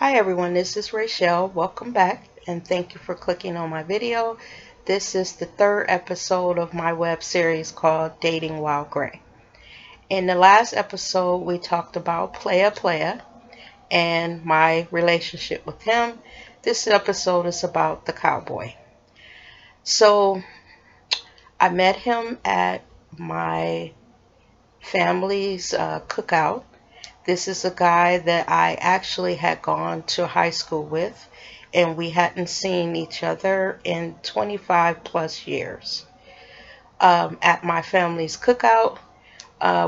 Hi everyone, this is Rachel. Welcome back and thank you for clicking on my video. This is the third episode of my web series called Dating While Gray. In the last episode, we talked about Playa and my relationship with him. This episode is about the cowboy. So I met him at my family's cookout. This is a guy that I actually had gone to high school with, and we hadn't seen each other in 25 plus years. At my family's cookout,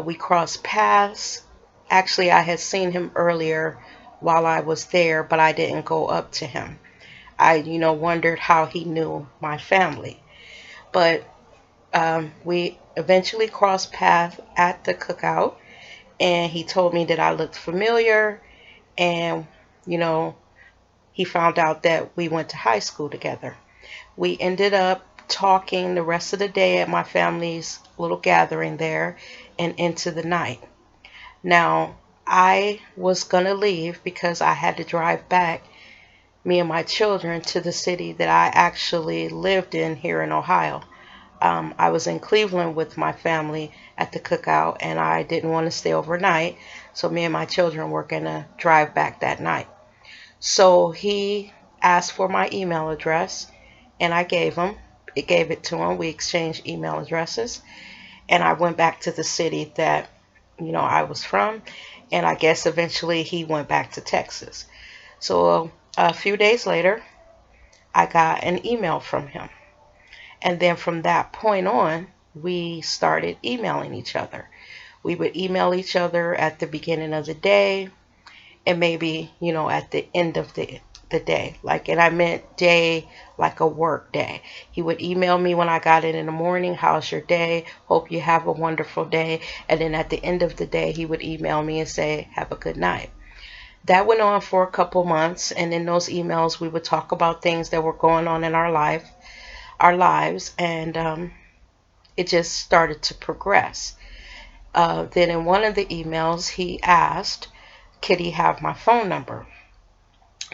we crossed paths. Actually, I had seen him earlier while I was there, but I didn't go up to him. I, wondered how he knew my family. But we eventually crossed paths at the cookout, and he told me that I looked familiar, and you know he found out that we went to high school together. We ended up talking the rest of the day at my family's little gathering there and into the night. Now, I was gonna leave because I had to drive back, me and my children, to the city that I actually lived in here in Ohio. I was in Cleveland with my family at the cookout, and I didn't want to stay overnight, so me and my children were going to drive back that night. So he asked for my email address, and I gave it to him. We exchanged email addresses, and I went back to the city that I was from, and I guess eventually he went back to Texas. So a few days later, I got an email from him. And then from that point on, we started emailing each other. We would email each other at the beginning of the day and maybe, at the end of the day. And I meant day like a work day. He would email me when I got in the morning, how's your day? Hope you have a wonderful day. And then at the end of the day, he would email me and say, have a good night. That went on for a couple months. And in those emails, we would talk about things that were going on in our lives, and it just started to progress. Then in one of the emails, he asked, could he have my phone number?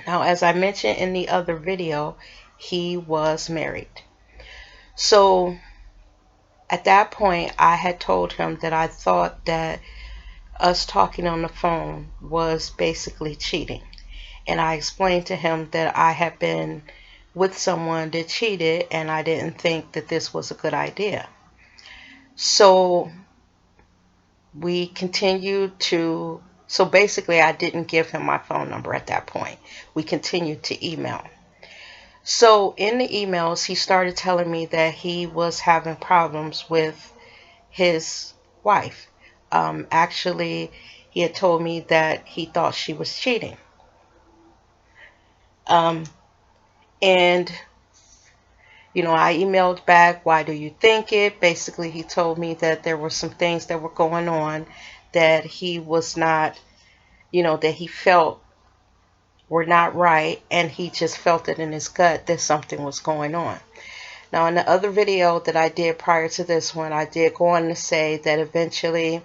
Now, as I mentioned in the other video, he was married. So at that point, I had told him that I thought that us talking on the phone was basically cheating. And I explained to him that I had been with someone that cheated, and I didn't think that this was a good idea. So we continued to, so basically I didn't give him my phone number at that point. We continued to email. So in the emails, he started telling me that he was having problems with his wife. Actually, he had told me that he thought she was cheating. And I emailed back, why do you think it? Basically, he told me that there were some things that were going on that he was not, that he felt were not right, and he just felt it in his gut that something was going on. Now, in the other video that I did prior to this one, I did go on to say that eventually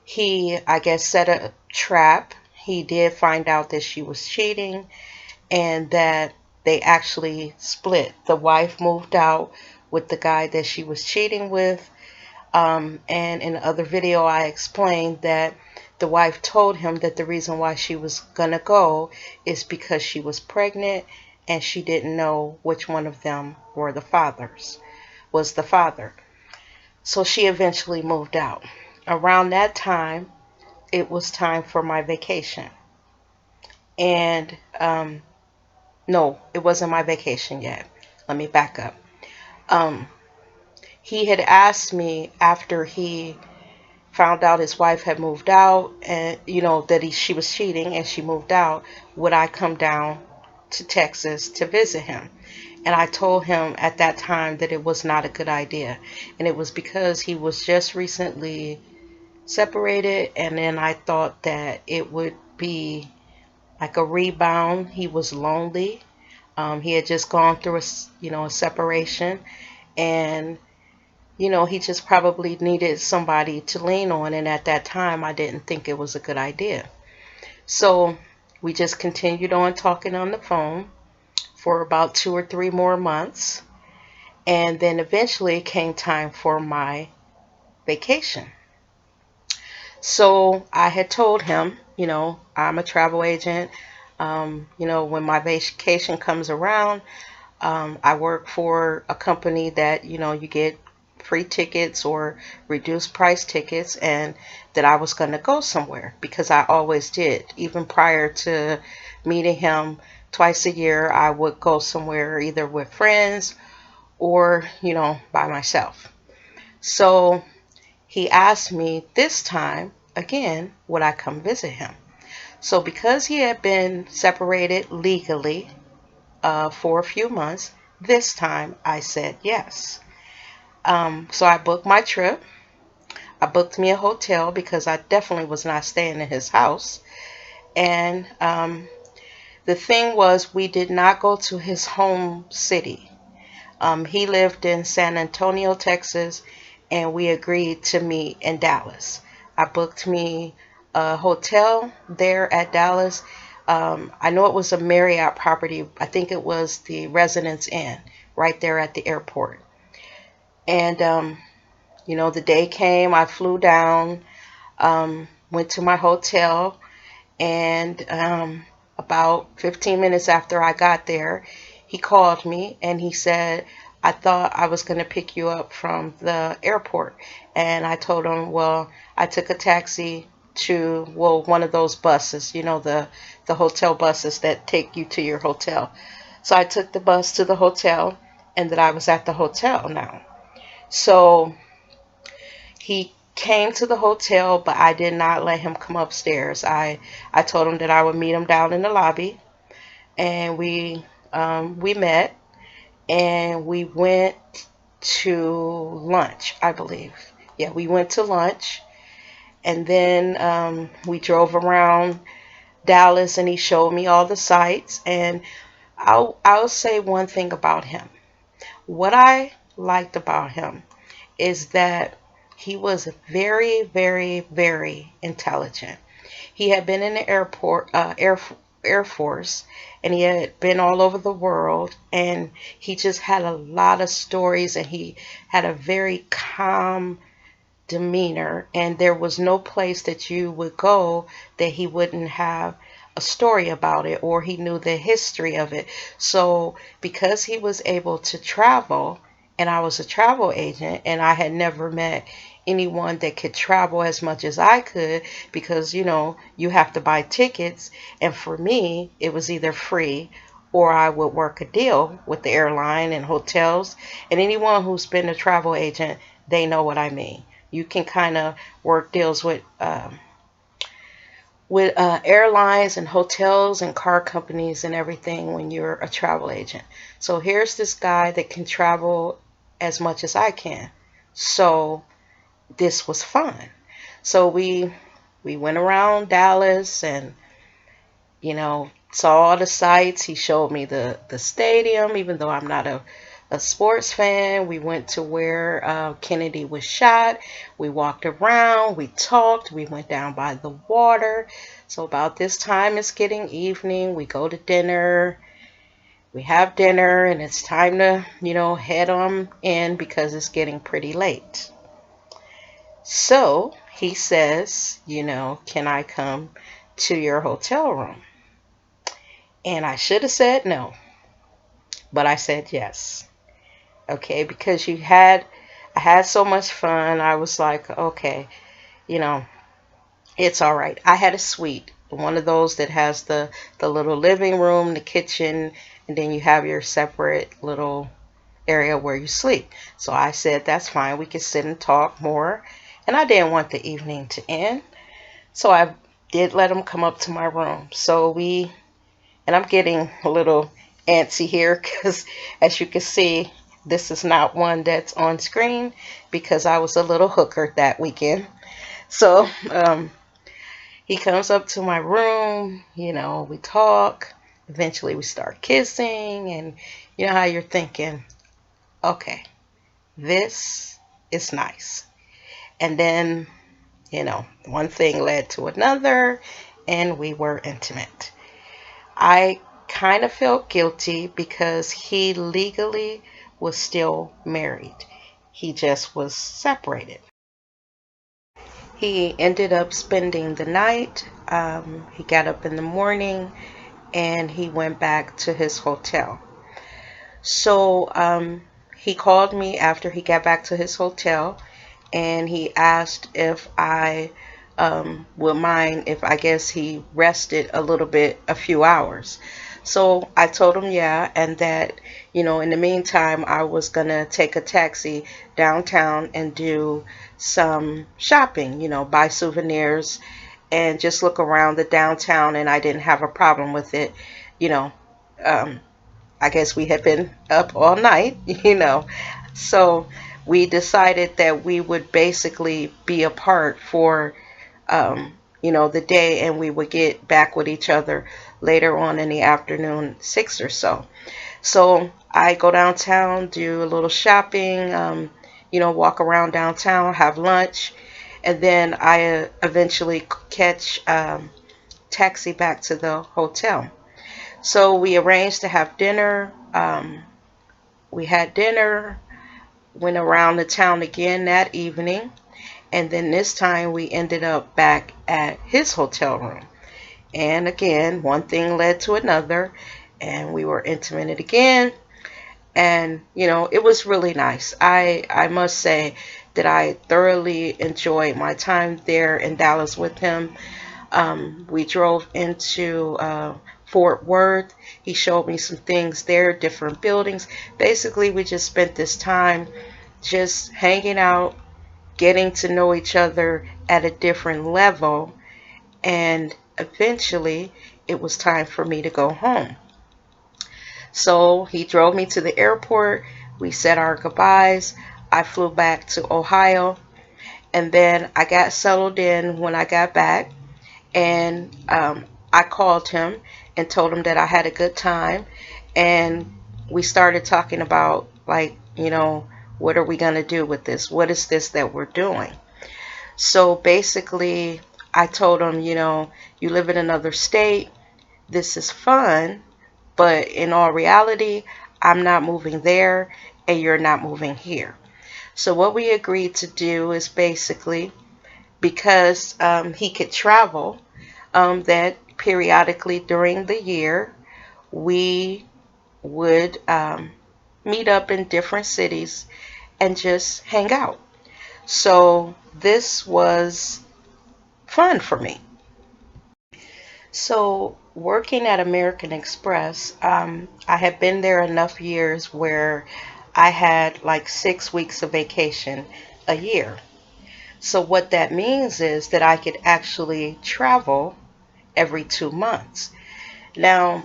he, I guess, set a trap. He did find out that she was cheating, and that they actually split. The wife moved out with the guy that she was cheating with. And in the other video, I explained that the wife told him that the reason why she was going to go is because she was pregnant and she didn't know which one of them was the father. So she eventually moved out. Around that time, it was time for my vacation. And no, it wasn't my vacation yet. Let me back up. He had asked me after he found out his wife had moved out, and that she was cheating and she moved out, would I come down to Texas to visit him? And I told him at that time that it was not a good idea. And it was because he was just recently separated, and then I thought that it would be like a rebound. He was lonely. He had just gone through a separation, and he just probably needed somebody to lean on. And at that time, I didn't think it was a good idea. So We just continued on talking on the phone for about 2 or 3 more months. And then eventually it came time for my vacation. So I had told him, I'm a travel agent. When my vacation comes around, I work for a company that, you get free tickets or reduced price tickets, and that I was going to go somewhere because I always did. Even prior to meeting him, twice a year, I would go somewhere either with friends or, by myself. So he asked me this time again, would I come visit him? So because he had been separated legally for a few months, this time I said yes. So I booked my trip. I booked me a hotel because I definitely was not staying in his house. And the thing was, we did not go to his home city. He lived in San Antonio, Texas, and we agreed to meet in Dallas. I booked me a hotel there at Dallas. I know it was a Marriott property. I think it was the Residence Inn right there at the airport. And, the day came, I flew down, went to my hotel, and about 15 minutes after I got there, he called me and he said, I thought I was going to pick you up from the airport. And I told him, well, I took a taxi to, one of those buses, the hotel buses that take you to your hotel. So I took the bus to the hotel, and that I was at the hotel now. So he came to the hotel, but I did not let him come upstairs. I told him that I would meet him down in the lobby, and we met, and we went to lunch, I believe. Yeah, we went to lunch, and then we drove around Dallas, and he showed me all the sights. And I'll say one thing about him. What I liked about him is that he was very, very, very intelligent. He had been in the Air Force, and he had been all over the world, and he just had a lot of stories, and he had a very calm demeanor, and there was no place that you would go that he wouldn't have a story about it, or he knew the history of it. So because he was able to travel, and I was a travel agent, and I had never met anyone that could travel as much as I could, because you have to buy tickets, and for me it was either free or I would work a deal with the airline and hotels. And anyone who's been a travel agent, they know what I mean. You can kind of work deals with airlines and hotels and car companies and everything when you're a travel agent. So here's this guy that can travel as much as I can. So this was fun. So we went around Dallas, and saw all the sights. He showed me the stadium, even though I'm not a sports fan. We went to where Kennedy was shot. We walked around, we talked, we went down by the water. So about this time, it's getting evening. We go to dinner. We have dinner, and it's time to, head on in because it's getting pretty late. So he says, can I come to your hotel room? And I should have said no, but I said yes. Okay, because I had so much fun. I was like, okay, you know, it's all right. I had a suite, one of those that has the little living room, the kitchen, and then you have your separate little area where you sleep. So I said, that's fine. We can sit and talk more. And I didn't want the evening to end. So I did let him come up to my room. And I'm getting a little antsy here because, as you can see, this is not one that's on screen because I was a little hooker that weekend. So he comes up to my room, we talk. Eventually we start kissing, and you know how you're thinking, okay, this is nice. And then, one thing led to another, and we were intimate. I kind of felt guilty because he legally was still married. He just was separated. He ended up spending the night. He got up in the morning and he went back to his hotel. So he called me after he got back to his hotel and he asked if I would mind if I guess he rested a little bit, a few hours. So I told him yeah, and that, in the meantime, I was going to take a taxi downtown and do some shopping, buy souvenirs and just look around the downtown, and I didn't have a problem with it. You know, um, I guess we had been up all night, So we decided that we would basically be apart for, the day, and we would get back with each other later on in the afternoon, 6 or so. So I go downtown, do a little shopping, walk around downtown, have lunch, and then I eventually catch taxi back to the hotel. So we arranged to have dinner. We had dinner, went around the town again that evening, and then this time we ended up back at his hotel room. And again, one thing led to another, and we were intimate again. And, it was really nice. I must say that I thoroughly enjoyed my time there in Dallas with him. We drove into Fort Worth. He showed me some things there, different buildings. Basically, we just spent this time just hanging out, getting to know each other at a different level, and eventually it was time for me to go home. So he drove me to the airport. We said our goodbyes. I flew back to Ohio, and then I got settled in when I got back, and I called him and told him that I had a good time, and we started talking about, like, what are we going to do with this? What is this that we're doing? So basically, I told him, you live in another state. This is fun, but in all reality, I'm not moving there and you're not moving here. So what we agreed to do is basically, because he could travel, that periodically during the year, we would meet up in different cities and just hang out. So this was fun for me. So working at American Express, I had been there enough years where I had like 6 weeks of vacation a year. So what that means is that I could actually travel every 2 months. Now,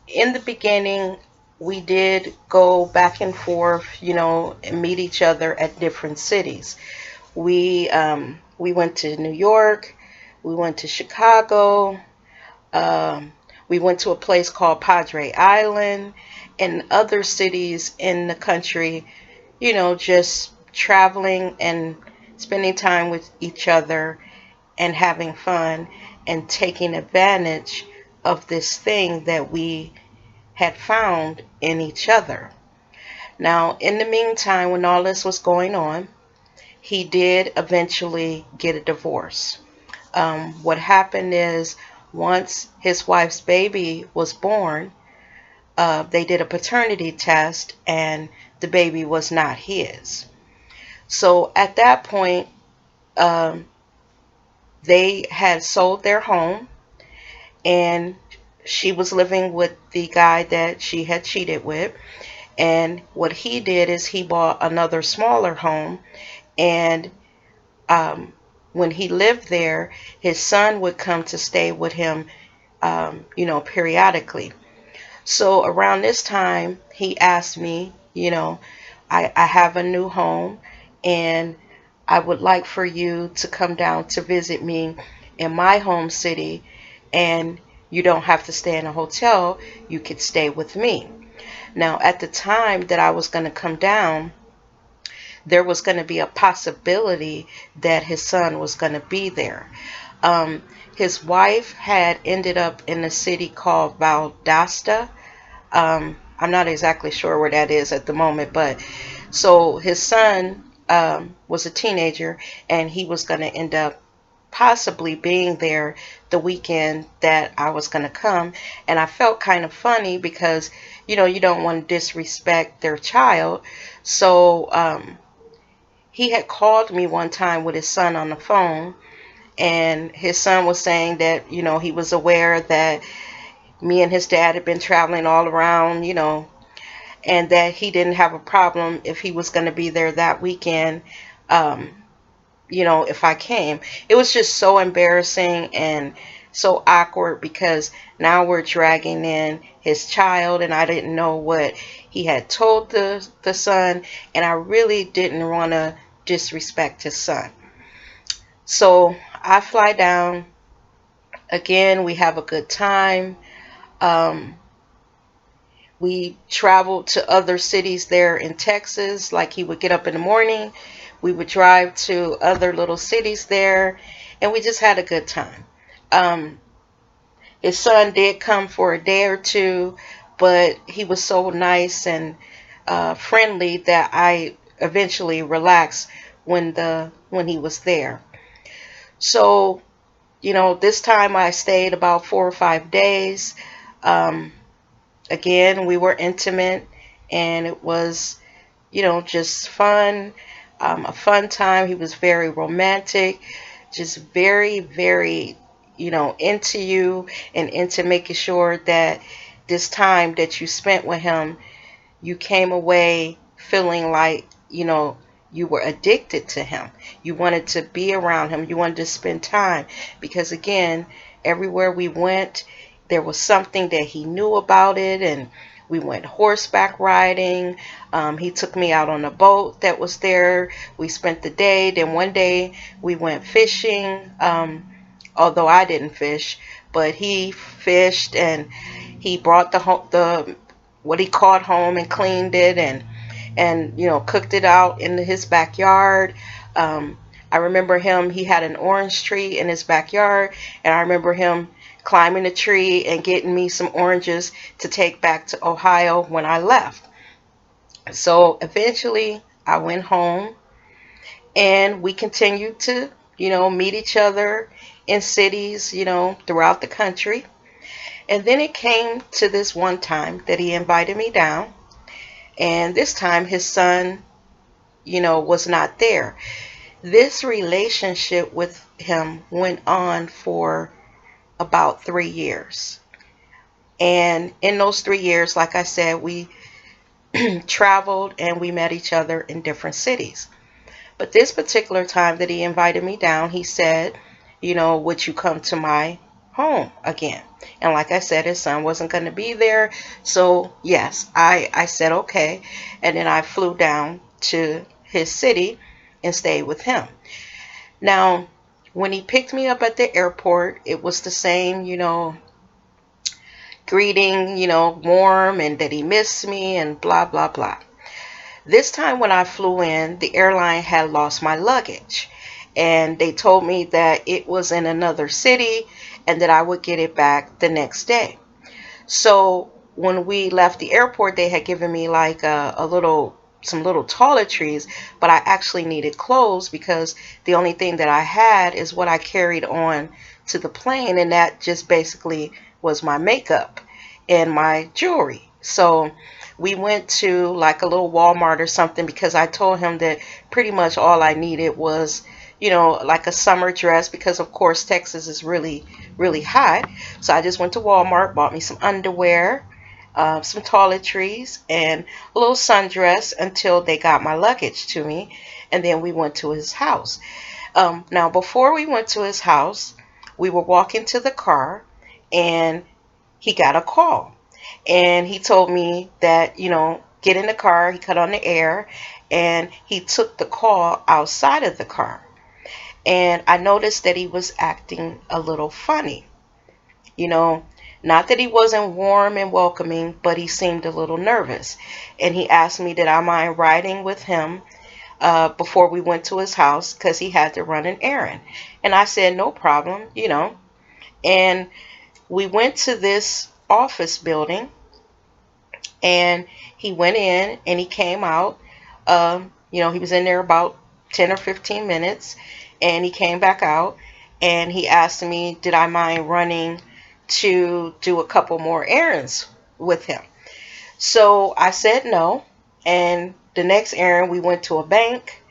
in the beginning, we did go back and forth, and meet each other at different cities. We went to New York, we went to Chicago, um, we went to a place called Padre Island, and other cities in the country, just traveling and spending time with each other and having fun and taking advantage of this thing that we had found in each other. Now, in the meantime, when all this was going on, he did eventually get a divorce. What happened is, once his wife's baby was born, they did a paternity test and the baby was not his. So at that point, um, they had sold their home, and she was living with the guy that she had cheated with. And what he did is he bought another smaller home, and um, when he lived there, his son would come to stay with him, periodically. So around this time, he asked me, I have a new home and I would like for you to come down to visit me in my home city, and you don't have to stay in a hotel, you could stay with me. Now, at the time that I was going to come down, there was going to be a possibility that his son was going to be there. Um, his wife had ended up in a city called Valdosta. I'm not exactly sure where that is at the moment, but so his son was a teenager, and he was going to end up possibly being there the weekend that I was going to come. And I felt kind of funny because, you don't want to disrespect their child. So he had called me one time with his son on the phone, and his son was saying that, he was aware that me and his dad had been traveling all around, and that he didn't have a problem if he was going to be there that weekend, um, if I came. It was just so embarrassing and so awkward because now we're dragging in his child, and I didn't know what he had told the son, and I really didn't want to disrespect his son. So I fly down. Again, we have a good time. Um, we traveled to other cities there in Texas. Like, he would get up in the morning, we would drive to other little cities there, and we just had a good time. Um, his son did come for a day or two, but he was so nice and friendly that I eventually relaxed when he was there. So, this time I stayed about 4 or 5 days. Um, Again, we were intimate, and it was, just fun, a fun time. He was very romantic, just very, very, into you and into making sure that this time that you spent with him, you came away feeling like, you were addicted to him. You wanted to be around him. You wanted to spend time because, again, everywhere we went, there was something that he knew about it, and we went horseback riding. He took me out on a boat that was there. We spent the day. Then one day we went fishing. Although I didn't fish, but he fished, and he brought the what he caught home and cleaned it, and cooked it out in his backyard. I remember him, he had an orange tree in his backyard, and I remember him climbing a tree and getting me some oranges to take back to Ohio when I left. So eventually I went home, and we continued to, meet each other in cities, throughout the country. And then it came to this one time that he invited me down, and this time his son, was not there. This relationship with him went on for about 3 years. And in those 3 years, like I said, we traveled and we met each other in different cities. But this particular time that he invited me down, he said, would you come to my home again? And like I said, his son wasn't going to be there. So yes, I said okay. And then I flew down to his city and stayed with him. Now, when he picked me up at the airport, it was the same, greeting, warm, and that he missed me and blah, blah, blah. This time when I flew in, the airline had lost my luggage, and they told me that it was in another city and that I would get it back the next day. So when we left the airport, they had given me like some little toiletries, but I actually needed clothes because the only thing that I had is what I carried on to the plane, and that just basically was my makeup and my jewelry. So we went to like a little Walmart or something because I told him that pretty much all I needed was, like a summer dress, because of course Texas is really, really hot. So I just went to Walmart, bought me some underwear, some toiletries, and a little sundress until they got my luggage to me. And then we went to his house. Now, before we went to his house, we were walking to the car, and he got a call. And he told me that, get in the car. He cut on the air, and he took the call outside of the car. And I noticed that he was acting a little funny. You know, Not that he wasn't warm and welcoming, but he seemed a little nervous. And he asked me, did I mind riding with him before we went to his house because he had to run an errand. And I said, no problem, you know. And we went to this office building, and he went in and he came out. He was in there about 10 or 15 minutes, and he came back out, and he asked me, did I mind running to do a couple more errands with him? So I said no. And the next errand, we went to a bank,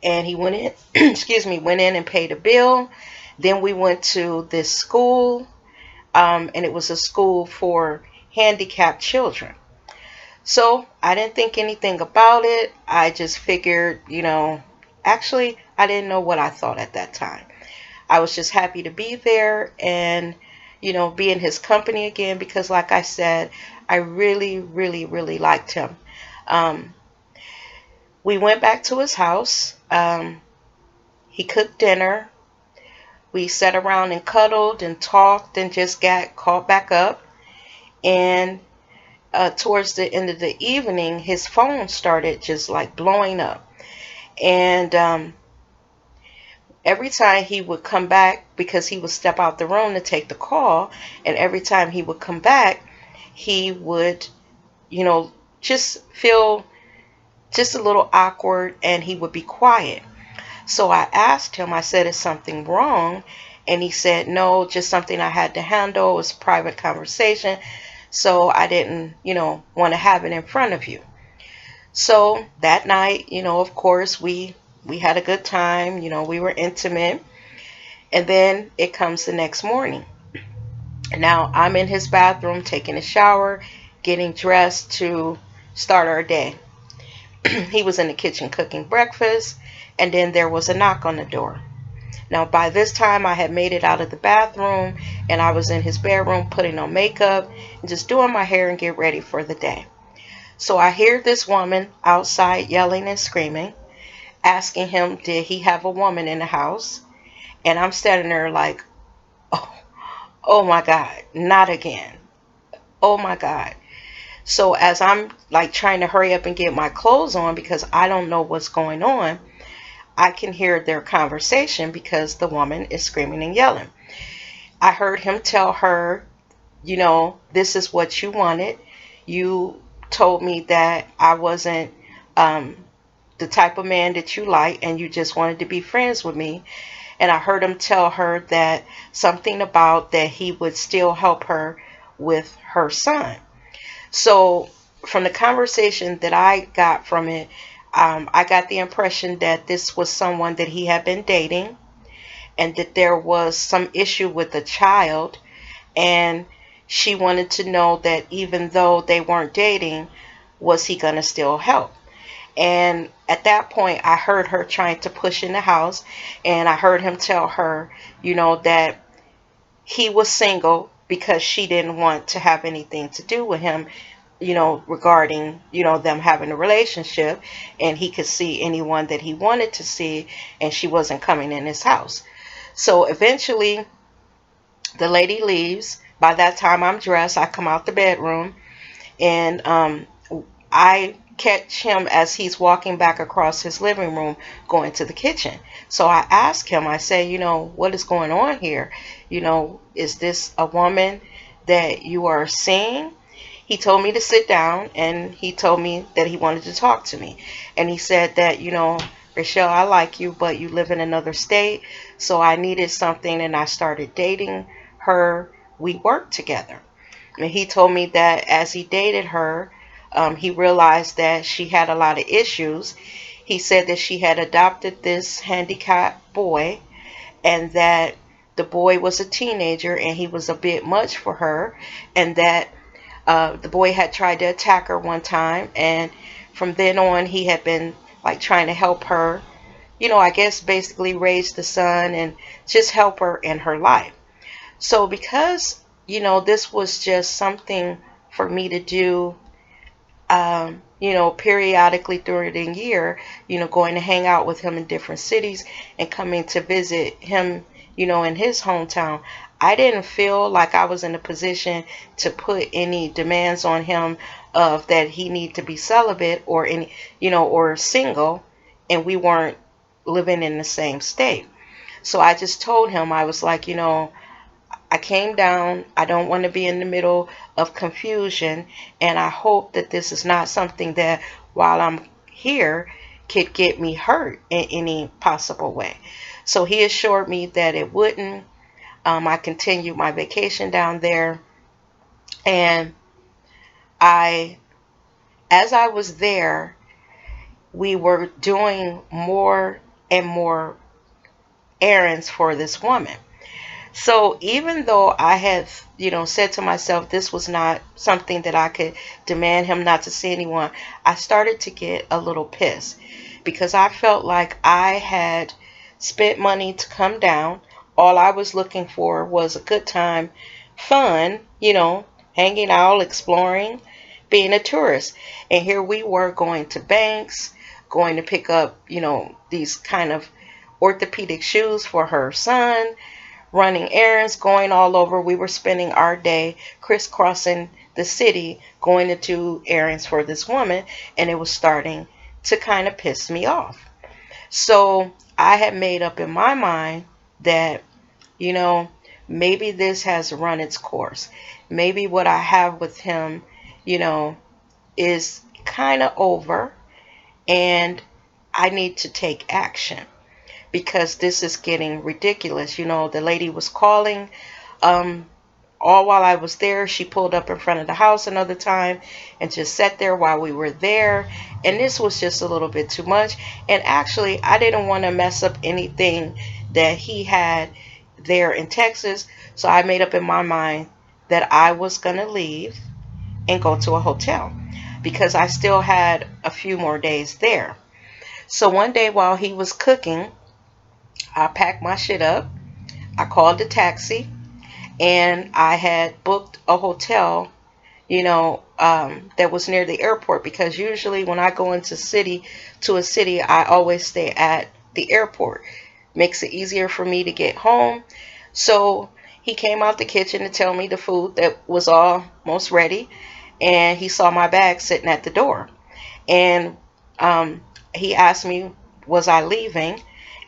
and he went in, went in and paid a bill. Then we went to this school, and it was a school for handicapped children. So I didn't think anything about it. I just figured, actually, I didn't know what I thought at that time. I was just happy to be there and, be in his company again because, like I said, I really, really, really liked him. We went back to his house. He cooked dinner. We sat around and cuddled and talked and just got caught back up. And towards the end of the evening, his phone started just like blowing up. And every time he would come back, because he would step out the room to take the call, and every time he would come back, he would, just feel just a little awkward, and he would be quiet. So I asked him, I said, is something wrong? And he said, no, just something I had to handle. It was a private conversation. So I didn't, want to have it in front of you. So that night, of course, we had a good time. We were intimate. And then it comes the next morning. Now I'm in his bathroom taking a shower, getting dressed to start our day. He was in the kitchen cooking breakfast, and then there was a knock on the door. Now by this time I had made it out of the bathroom, and I was in his bedroom putting on makeup and just doing my hair and get ready for the day. So I hear this woman outside yelling and screaming, asking him did he have a woman in the house. And I'm standing there like, oh my God, not again. Oh my God. So as I'm like trying to hurry up and get my clothes on because I don't know what's going on, I can hear their conversation because the woman is screaming and yelling. I heard him tell her, this is what you wanted. You told me that I wasn't the type of man that you like, and you just wanted to be friends with me. And I heard him tell her that something about that he would still help her with her son. So from the conversation that I got from it, I got the impression that this was someone that he had been dating, and that there was some issue with the child, and she wanted to know that even though they weren't dating, was he going to still help? And at that point, I heard her trying to push in the house, and I heard him tell her, that he was single because she didn't want to have anything to do with him, regarding, them having a relationship, and he could see anyone that he wanted to see, and she wasn't coming in his house. So eventually, the lady leaves. By that time, I'm dressed. I come out the bedroom, and I catch him as he's walking back across his living room going to the kitchen. So I ask him, I say, what is going on here? Is this a woman that you are seeing? He told me to sit down, and he told me that he wanted to talk to me. And he said that, Rachelle, I like you, but you live in another state. So I needed something, and I started dating her. We worked together. And he told me that as he dated her, he realized that she had a lot of issues. He said that she had adopted this handicapped boy, and that the boy was a teenager and he was a bit much for her, and that the boy had tried to attack her one time, and from then on he had been like trying to help her, I guess basically raise the son and just help her in her life. So because, this was just something for me to do, periodically during the year, going to hang out with him in different cities and coming to visit him, in his hometown. I didn't feel like I was in a position to put any demands on him of that he need to be celibate or any, or single, and we weren't living in the same state. So I just told him, I was like, I came down. I don't want to be in the middle of confusion, and I hope that this is not something that while I'm here could get me hurt in any possible way. So he assured me that it wouldn't. I continued my vacation down there, and I, as I was there, we were doing more and more errands for this woman. So even though I had, said to myself this was not something that I could demand him not to see anyone, I started to get a little pissed because I felt like I had spent money to come down. All I was looking for was a good time, fun, hanging out, exploring, being a tourist. And here we were going to banks, going to pick up, these kind of orthopedic shoes for her son, running errands, going all over. We were spending our day crisscrossing the city, going to do errands for this woman, and it was starting to kind of piss me off. So I had made up in my mind that, you know, maybe this has run its course. Maybe what I have with him, you know, is kind of over, and I need to take action because this is getting ridiculous. The lady was calling um, all while I was there. She pulled up in front of the house another time and just sat there while we were there. And this was just a little bit too much. And actually, I didn't want to mess up anything that he had there in Texas. So I made up in my mind that I was going to leave and go to a hotel because I still had a few more days there. So one day while he was cooking, I packed my shit up. I called a taxi, and I had booked a hotel, that was near the airport because usually when I go to a city, I always stay at the airport. Makes it easier for me to get home. So he came out the kitchen to tell me the food that was almost ready, and he saw my bag sitting at the door. And he asked me, was I leaving?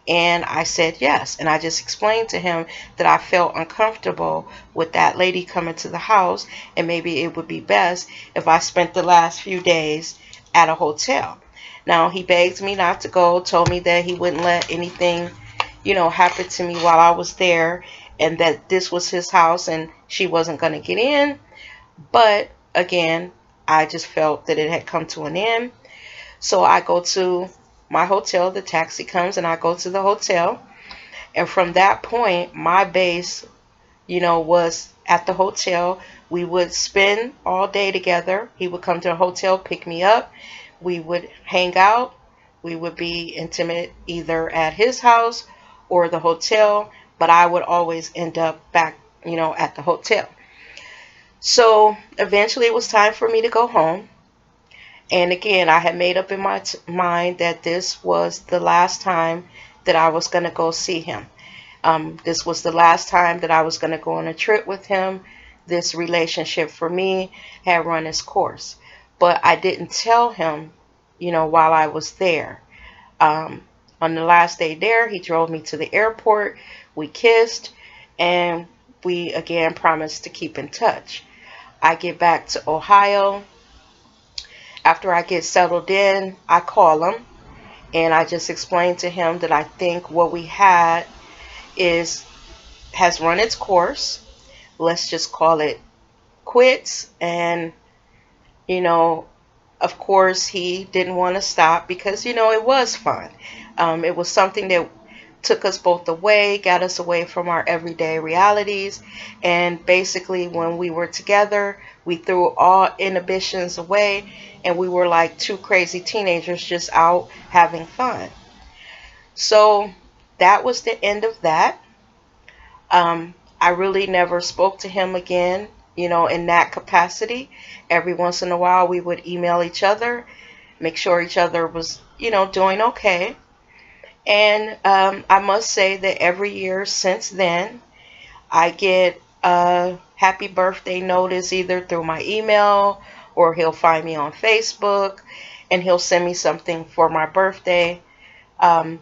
And I said yes. And I just explained to him that I felt uncomfortable with that lady coming to the house, and maybe it would be best if I spent the last few days at a hotel. Now, he begged me not to go, told me that he wouldn't let anything, happen to me while I was there, and that this was his house and she wasn't going to get in. But again, I just felt that it had come to an end. So I go to my hotel, the taxi comes, and I go to the hotel. And from that point, my base, was at the hotel. We would spend all day together. He would come to the hotel, pick me up. We would hang out. We would be intimate either at his house or the hotel, but I would always end up back, at the hotel. So eventually it was time for me to go home. And again, I had made up in my mind that this was the last time that I was going to go see him. This was the last time that I was going to go on a trip with him. This relationship for me had run its course. But I didn't tell him, while I was there. On the last day there, he drove me to the airport. We kissed, and we again promised to keep in touch. I get back to Ohio. After I get settled in, I call him, and I just explained to him that I think what we had has run its course. Let's just call it quits. And, of course, he didn't want to stop because, it was fun. It was something that took us both away, got us away from our everyday realities. And basically, when we were together, we threw all inhibitions away, and we were like two crazy teenagers just out having fun. So that was the end of that. I really never spoke to him again, in that capacity. Every once in a while, we would email each other, make sure each other was, doing okay. And I must say that every year since then, I get a happy birthday notice either through my email, or he'll find me on Facebook and he'll send me something for my birthday.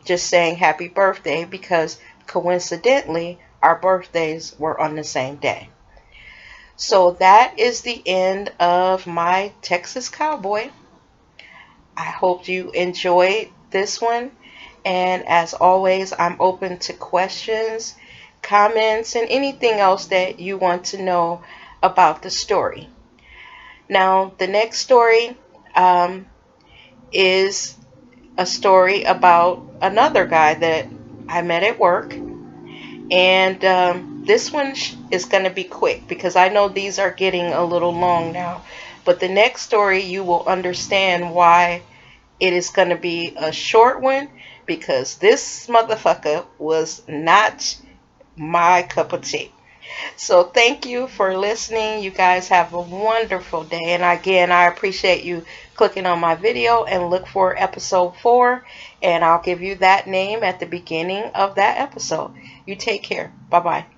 just saying happy birthday because coincidentally our birthdays were on the same day. So that is the end of my Texas Cowboy. I hope you enjoyed this one. And as always, I'm open to questions, comments, and anything else that you want to know about the story. Now, the next story is a story about another guy that I met at work. And this one is going to be quick because I know these are getting a little long now. But the next story, you will understand why it is going to be a short one, because this motherfucker was not my cup of tea. So thank you for listening. You guys have a wonderful day. And again, I appreciate you clicking on my video, and look for episode 4. And I'll give you that name at the beginning of that episode. You take care. Bye-bye.